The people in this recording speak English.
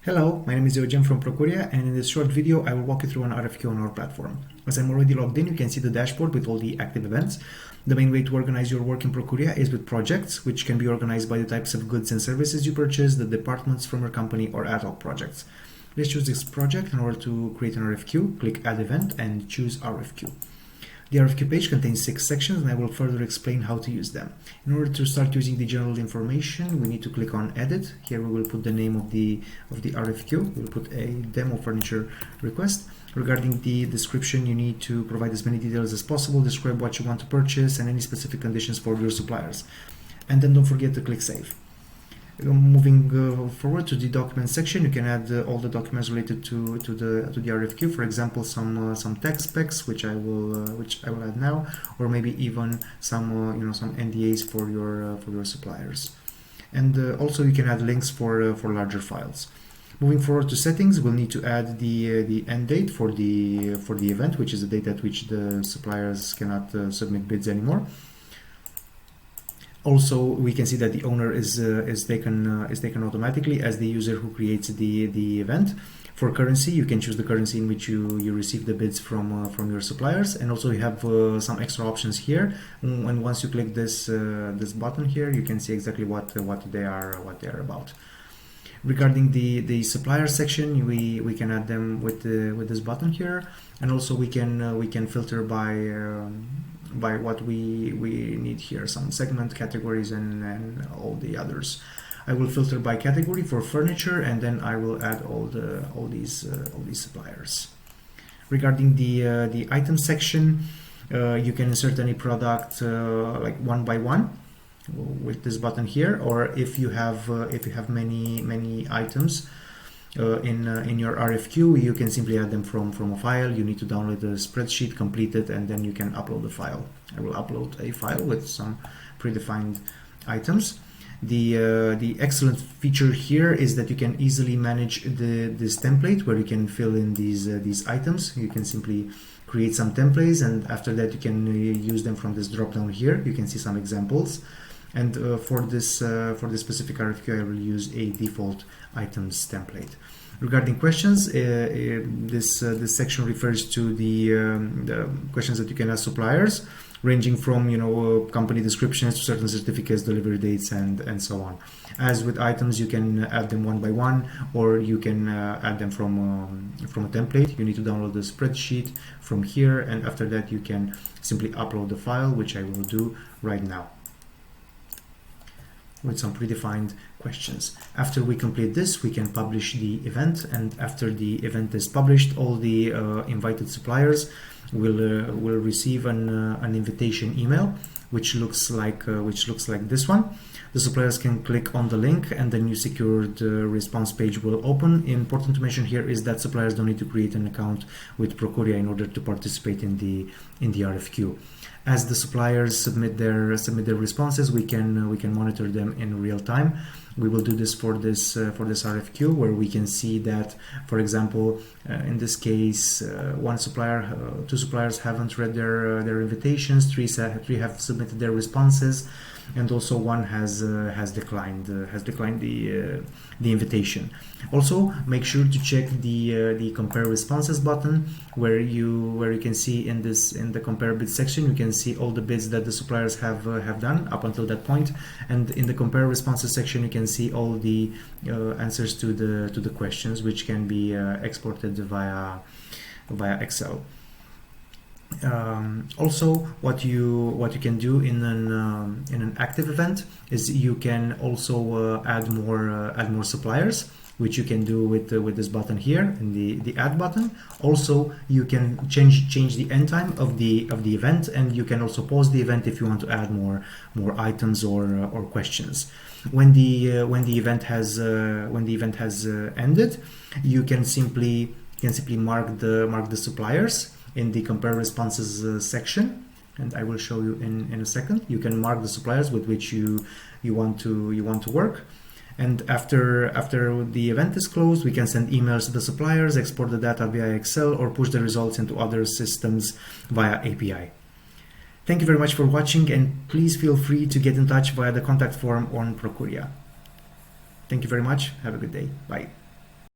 Hello, my name is Eugen from Prokuria, and in this short video I will walk you through an RFQ on our platform. As I'm already logged in, you can see the dashboard with all the active events. The main way to organize your work in Prokuria is with projects, which can be organized by the types of goods and services you purchase, the departments from your company, or ad hoc projects. Let's choose this project in order to create an RFQ. Click Add Event and choose RFQ. The RFQ page contains 6 sections, and I will further explain how to use them. In order to start using the general information, we need to click on Edit. Here we will put the name of the RFQ. We'll put a demo furniture request. Regarding the description, you need to provide as many details as possible, describe what you want to purchase and any specific conditions for your suppliers. And then don't forget to click Save. Moving forward to the document section, you can add all the documents related to the RFQ. For example, some text specs, which I will add now, or maybe even some some NDAs for your suppliers. And also you can add links for larger files. Moving forward to settings, we'll need to add the end date for the event, which is the date at which the suppliers cannot submit bids anymore. Also, we can see that the owner is taken automatically as the user who creates the event. For currency, you can choose the currency in which you receive the bids from your suppliers, and also you have some extra options here. And once you click this button here, you can see exactly what they are about. Regarding the supplier section, we can add them with this button here, and also we can filter by what we need here, some segment categories and all the others. I will filter by category for furniture, and then I will add all these suppliers. Regarding the item section, you can insert any product like one by one with this button here, or if you have many items in your RFQ, you can simply add them from a file. You need to download the spreadsheet, complete it, and then you can upload the file. I will upload a file with some predefined items. The excellent feature here is that you can easily manage this template where you can fill in these items. You can simply create some templates, and after that you can use them from this drop down here. You can see some examples. And for this specific RFQ, I will use a default items template. Regarding questions, this section refers to the questions that you can ask suppliers, ranging from company descriptions to certain certificates, delivery dates, and so on. As with items, you can add them one by one, or you can add them from a template. You need to download the spreadsheet from here, and after that you can simply upload the file, which I will do right now, with some predefined questions. After we complete this, we can publish the event, and after the event is published, all the invited suppliers will receive an invitation email, which looks like this one. The suppliers can click on the link, and the new secured response page will open. Important to mention here is that suppliers don't need to create an account with Prokuria in order to participate in the RFQ. As the suppliers submit their responses, we can monitor them in real time. We will do this for this RFQ, where we can see that, for example, in this case, two suppliers haven't read their invitations, three have submitted their responses, and also one has declined the invitation. Also, make sure to check the compare responses button, where you can see in the compare bids section, you can see all the bids that the suppliers have done up until that point, and in the compare responses section you can see all the answers to the questions, which can be exported via Excel. Also, what you can do in an active event is you can also add more suppliers, which you can do with this button here in the add button. Also, you can change the end time of the event, and you can also pause the event if you want to add more items or questions. When the event has ended, you can simply mark the suppliers in the compare responses section, and I will show you in a second. You can mark the suppliers with which you want to work, and after the event is closed, we can send emails to the suppliers, export the data via Excel, or push the results into other systems via API. Thank you very much for watching, and please feel free to get in touch via the contact form on Prokuria. Thank you very much. Have a good day. Bye.